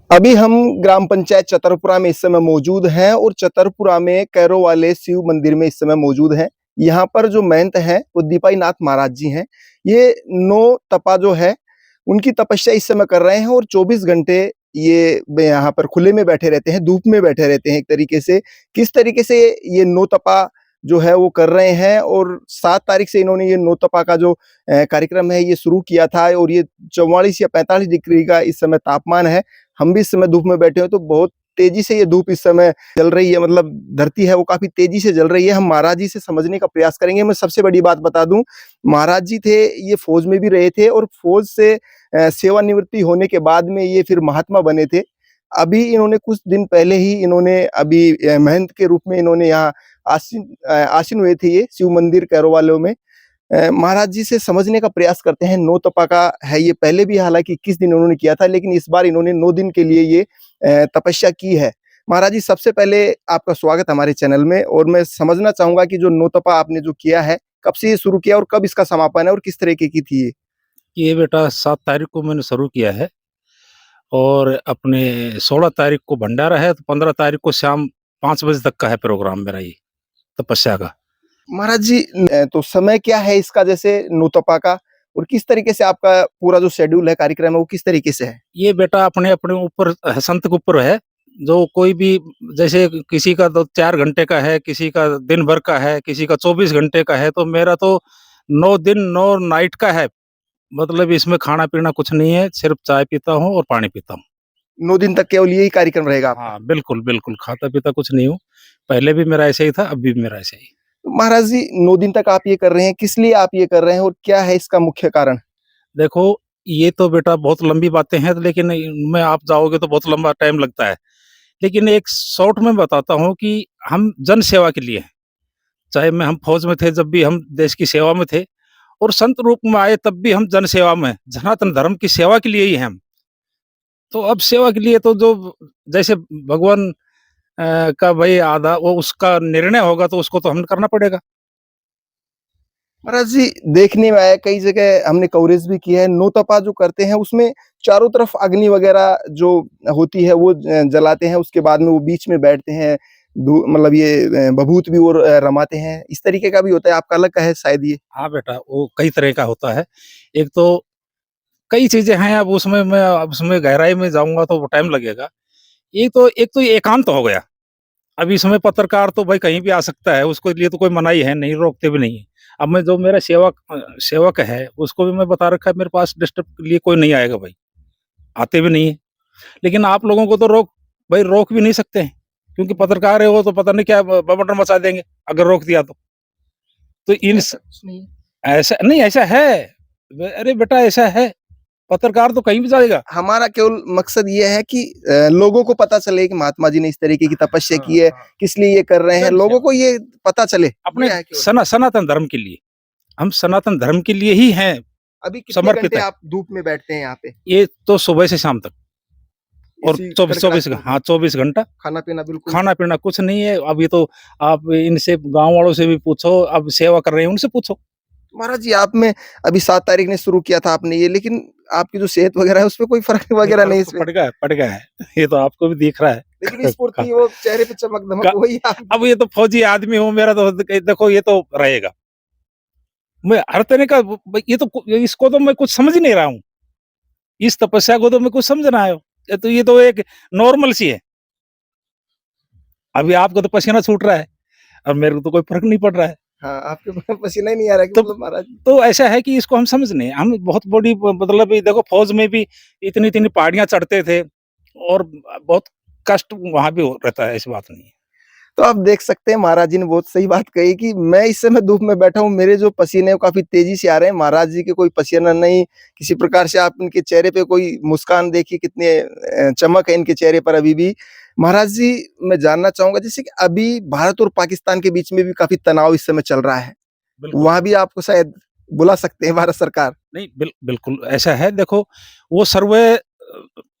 अभी हम ग्राम पंचायत चतरपुरा में इस समय मौजूद हैं और चतरपुरा में कैरो वाले शिव मंदिर में इस समय मौजूद हैं। यहाँ पर जो महंत हैं वो दीपाई नाथ महाराज जी हैं। ये 9 तपा जो है उनकी तपस्या इस समय कर रहे हैं और 24 घंटे ये यहाँ पर खुले में बैठे रहते हैं, धूप में बैठे रहते हैं एक तरीके से। किस तरीके से ये 9 तपा जो है वो कर रहे हैं और 7 तारीख से इन्होंने ये 9 तपा का जो कार्यक्रम है ये शुरू किया था और ये 44 या 45 डिग्री का इस समय तापमान है। हम भी इस समय धूप में बैठे हैं तो बहुत तेजी से ये धूप इस समय जल रही है, मतलब धरती है वो काफी तेजी से जल रही है। हम महाराज जी से समझने का प्रयास करेंगे। मैं सबसे बड़ी बात बता दूं, महाराज जी थे ये फौज में भी रहे थे और फौज से सेवानिवृत्ति होने के बाद में ये फिर महात्मा बने थे। अभी इन्होंने कुछ दिन पहले ही इन्होंने अभी महंत के रूप में इन्होंने यहाँ आसीन हुए थे ये शिव मंदिर कैरोवालो में। महाराज जी से समझने का प्रयास करते हैं। 9 तपा का है ये, पहले भी हालांकि 21 दिन उन्होंने किया था, लेकिन इस बार इन्होंने 9 दिन के लिए ये तपस्या की है। महाराज जी, सबसे पहले आपका स्वागत हमारे चैनल में और मैं समझना चाहूंगा कि जो 9 तपा आपने जो किया है, कब से ये शुरू किया और कब इसका समापन है और किस तरीके की थी ये? ये बेटा 7 तारीख को मैंने शुरू किया है और अपने 16 तारीख को भंडारा है, तो 15 तारीख को शाम 5 बजे तक का है प्रोग्राम मेरा ये तपस्या का। महाराज जी, तो समय क्या है इसका, जैसे 9 तपा का, और किस तरीके से आपका पूरा जो शेड्यूल है, कार्यक्रम है, वो किस तरीके से है? ये बेटा अपने-अपने ऊपर संत के ऊपर है, जो कोई भी जैसे किसी का तो 4 घंटे का है, किसी का दिन भर का है, किसी का 24 घंटे का है, तो मेरा तो 9 दिन 9 नाइट का है। मतलब इसमें खाना-पीना कुछ नहीं है, सिर्फ़ चाय पीता हूँ और पानी पीता हूँ। 9 दिन तक केवल यही कार्यक्रम रहेगा आपका? हाँ, बिल्कुल, बिल्कुल, खाता-पीता कुछ नहीं हूँ। पहले भी मेरा ऐसे ही था, अब भी मेरा ऐसे ही। महाराज जी, 9 दिन तक आप ये कर रहे हैं, किस लिए आप ये कर रहे हैं और क्या है इसका मुख्य कारण? देखो, ये तो बेटा बहुत लंबी बातें हैं, लेकिन इनमें आप जाओगे तो बहुत लंबा टाइम लगता है। लेकिन एक शॉर्ट में बताता हूँ कि हम जन सेवा के लिए हैं। चाहे मैं हम फ़ौज में थे, जब भी हम देश की सेवा में थे और संत रूप में आए, तब भी हम जन सेवा में हैं। सनातन धर्म की सेवा के लिए ही हैं हम। तो अब सेवा के लिए तो जो जैसे भगवान का भई आधा वो उसका निर्णय होगा, तो उसको तो हमें करना पड़ेगा। महाराज जी, देखने में आया कई जगह हमने कवरेज भी किया है, नो तपा जो करते हैं उसमें चारों तरफ अग्नि वगैरह जो होती है वो जलाते हैं, उसके बाद में वो बीच में बैठते हैं, मतलब ये भभूत भी वो रमाते हैं, इस तरीके का भी होता है। आपका अलग का है शायद ये? हाँ बेटा, वो कई तरह का होता है। एक तो कई चीज़ें हैं, अब उसमें मैं अब उसमें गहराई में जाऊँगा तो वो टाइम लगेगा। एक तो ये एकांत हो गया। अब इसमें पत्रकार तो भाई कहीं भी आ सकता है, उसके लिए तो कोई मनाही है नहीं, रोकते भी नहीं है। अब मैं जो मेरा सेवक है, उसको भी मैं बता रखा है, मेरे पास डिस्टर्ब के लिए कोई नहीं आएगा भाई, आते भी नहीं है। लेकिन आप लोगों को तो रोक भी नहीं सकते हैं, क्योंकि पत्रकार है वो, तो पता नहीं क्या बवंडर मचा देंगे, अगर रोक दिया तो। तो इन स ऐसा कुछ नहीं है। ऐसा नहीं, ऐसा है। अरे बेटा ऐसा है, पत्रकार तो कहीं भी जाएगा। हमारा केवल मकसद ये है कि लोगों को पता चले कि महात्मा जी ने इस तरीके की तपस्या हाँ, की है, हाँ। किस लिए ये कर रहे हैं, जन लोगों सेवा। को ये पता चले, अपने ये है केवल। सनातन धर्म के लिए। हम सनातन धर्म के लिए ही हैं, अभी कितने समर्पित घंटे हैं। आप धूप में बैठते हैं यहाँ पे? ये तो सुबह से शाम तक और इसी 24 24 कड़कड़ाती धूप में? हाँ, 24 घंटा। खाना-पीना बिल्कुल? खाना-पीना कुछ नहीं है। अब ये तो आप इनसे गाँव वालों से भी पूछो, अब सेवा कर रहे हैं उनसे पूछो। महाराज जी, आप में अभी 7 तारीख ने शुरू किया था आपने ये, लेकिन आपकी जो सेहत वगैरह है उसपे कोई फ़र्क नहीं, वगैरह फ़र्क नहीं तो इसमें? पड़ गया है। ये तो आपको भी दिख रहा है। लेकिन क स्फूर्ति वो चेहरे पे चमक-धमक क वही आपकी। अब ये तो फौजी आदमी हूँ, मेरा तो देखो ये तो रहेगा। मैं हर तरह का ये तो इसको तो मैं कुछ समझ ही नहीं रहा हूँ। इस तपस्या को तो मैं कुछ समझ ना आया हूँ। ये तो एक नॉर्मल सी है। अभी आपको तो पसीना छूट रहा है, अब मेरे को तो कोई फ़र्क नहीं पड़ रहा है। हाँ, आपके पसीना ही नहीं आ रहा है कि तो मतलब महाराज जी। तो ऐसा है कि इसको हम समझ नहीं, हम बहुत बड़ी मतलब ये देखो फ़ौज में भी इतनी-इतनी पहाड़ियाँ चढ़ते थे और बहुत कष्ट वहाँ भी हो रहता है, ऐसी बात नहीं है। तो आप देख सकते हैं, महाराज जी ने बहुत सही बात कही कि मैं इस समय धूप में बैठा हूँ, मेरे जो पसीने हैं वो काफ़ी तेज़ी से आ रहे हैं, महाराज जी के कोई पसीना नहीं, किसी प्रकार से आप इनके चेहरे पे कोई मुस्कान देखिए, कितने चमक है इनके चेहरे पर अभी भी। महाराज जी, मैं जानना चाहूँगा जैसे कि अभी भारत और पाकिस्तान के बीच में भी काफ़ी तनाव इस समय चल रहा है, बिल्कुल। वहाँ भी आपको शायद बुला सकते हैं भारत सरकार। नहीं, बिल्कुल ऐसा है। देखो वो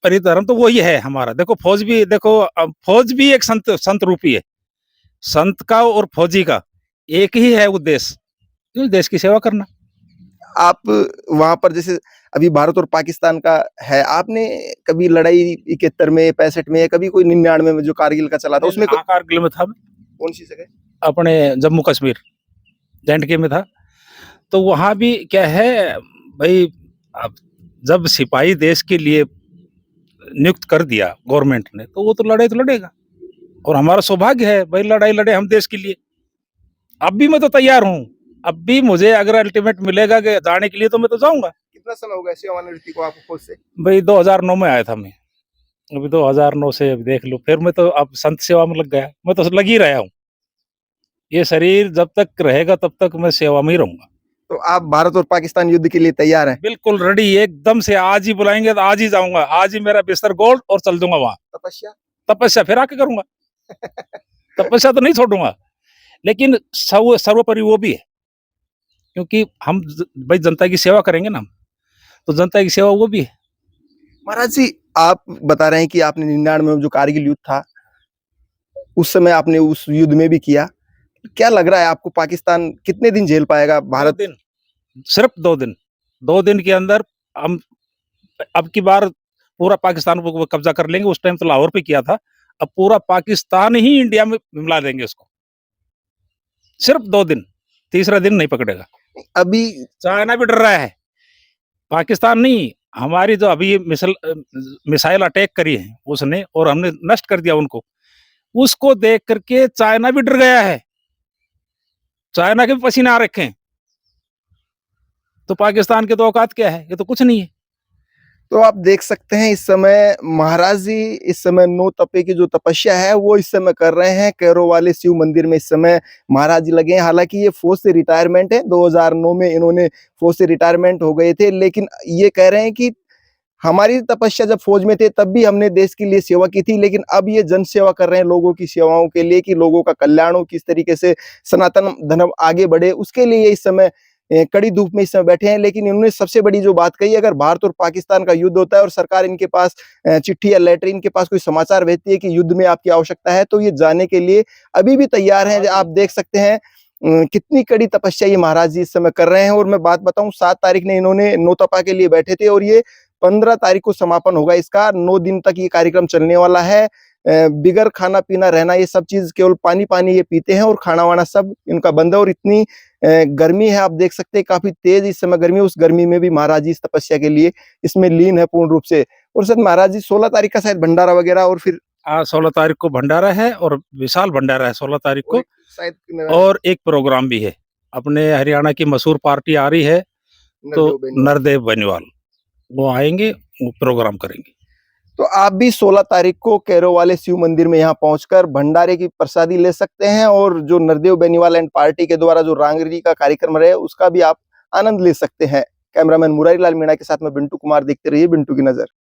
परिधर्म तो वही है हमारा। देखो फ़ौज भी देखो, फ़ौज भी एक संत रूपी है। संत का और फ़ौजी का एक ही है उद्देश्य, देश की सेवा करना। आप वहाँ पर जैसे अभी भारत और पाकिस्तान का है। आपने कभी लड़ाई 71 में, 65 में, कभी कोई 99 में जो कारगिल का चला था उसमें हाँ, कारगिल में था, कौन सी जगह? अपने जम्मू कश्मीर J&K में था। तो वहाँ भी क्या है भाई, अब जब सिपाही देश के लिए नियुक्त कर दिया गवर्नमेंट ने, तो वो तो लड़ाई तो लड़ेगा, और हमारा सौभाग्य है भाई, लड़ाई लड़े हम देश के लिए। अब भी मैं तो तैयार हूँ, अब भी मुझे अगर अल्टीमेट मिलेगा कि जाने के लिए, तो मैं तो जाऊंगा। कितना समय हो गया सेवानिवृत्ति को आपको खुद से? भाई 2009 में आया था मैं, अभी 2009 से अभी देख लो, फिर मैं तो अब संत सेवा में लग गया, मैं तो लग ही रहा हूँ। ये शरीर जब तक रहेगा तब तक मैं सेवा में ही रहूंगा। तो आप भारत और पाकिस्तान युद्ध के लिए तैयार हैं? बिल्कुल रेडी, एकदम से। आज ही बुलाएंगे तो आज ही जाऊंगा, आज ही मेरा बिस्तर गोल्ड और चल दूंगा वहां। तपस्या? तपस्या फिर आके करूंगा। तपस्या तो नहीं छोड़ूंगा, लेकिन सर्वोपरि वो भी है, क्योंकि हम भाई जनता की सेवा करेंगे ना, तो जनता की सेवा वो भी है। महाराज जी, आप बता रहे हैं कि आपने 99 में जो कारगिल युद्ध था, उस समय आपने उस युद्ध में भी किया। क्या लग रहा है आपको पाकिस्तान कितने दिन झेल पाएगा भारत? 2 दिन, सिर्फ 2 दिन। 2 दिन के अंदर हम अब की बार पूरा पाकिस्तान को कब्जा कर लेंगे। उस टाइम तो लाहौर पे किया था, अब पूरा पाकिस्तान ही इंडिया में मिला देंगे उसको। सिर्फ 2 दिन, तीसरा दिन नहीं पकड़ेगा। अभी चाइना भी डर रहा है, पाकिस्तान नहीं। हमारी जो अभी मिसाइल अटैक करी है उसने, और हमने नष्ट कर दिया उनको, उसको देख करके चाइना भी डर गया है। चाइना के भी पसीने आ रखे हैं। तो पाकिस्तान के तो औकात क्या है? ये तो कुछ नहीं है। तो आप देख सकते हैं इस समय महाराज जी इस समय 9 तपे की जो तपस्या है वो इस समय कर रहे हैं। कैरो वाले शिव मंदिर में इस समय महाराज जी लगे हैं। हालांकि ये फौज से रिटायरमेंट है, 2009 में इन्होंने फौज से रिटायरमेंट हो गए थे, लेकिन ये कह रहे हैं कि हमारी तपस्या जब फौज में थे तब भी हमने देश के लिए सेवा की थी, लेकिन अब ये जन सेवा कर रहे हैं लोगों की सेवाओं के लिए, कि लोगों का कल्याण हो, किस तरीके से सनातन धर्म आगे बढ़े, उसके लिए इस समय कड़ी धूप में इस समय बैठे हैं। लेकिन इन्होंने सबसे बड़ी जो बात कही, अगर भारत और पाकिस्तान का युद्ध होता है और सरकार इनके पास चिट्ठी या लेटर इनके पास कोई समाचार भेजती है कि युद्ध में आपकी आवश्यकता है, तो ये जाने के लिए अभी भी तैयार हैं। आप देख सकते हैं कितनी कड़ी तपस्या ये महाराज जी इस समय कर रहे हैं। और मैं बात बताऊं, 7 तारीख ने इन्होंने नौतपा के लिए बैठे थे और ये 15 तारीख को समापन होगा इसका। 9 दिन तक ये कार्यक्रम चलने वाला है। बिगर खाना पीना रहना, ये सब चीज केवल पानी पानी ये पीते हैं और खाना वाना सब इनका बंद है। और इतनी गर्मी है, आप देख सकते हैं काफी तेज इस समय गर्मी, उस गर्मी में भी महाराज जी इस तपस्या के लिए इसमें लीन है पूर्ण रूप से। और सर महाराज जी 16 तारीख का शायद भंडारा वगैरह, और फिर 16 तारीख को भंडारा है, और विशाल भंडारा है 16 तारीख को, शायद और एक प्रोग्राम भी है। अपने हरियाणा की मशहूर पार्टी आ रही है, तो नरदेव बेनीवाल वो आएंगे, वो प्रोग्राम करेंगे। तो आप भी 16 तारीख को कैरो वाले शिव मंदिर में यहाँ पहुंचकर भंडारे की प्रसादी ले सकते हैं, और जो नरदेव बेनीवाल एंड पार्टी के द्वारा जो रांगरी का कार्यक्रम रहे उसका भी आप आनंद ले सकते हैं। कैमरामैन मुरारी लाल मीणा के साथ में बिंटू कुमार, देखते रहिए बिंटू की नजर।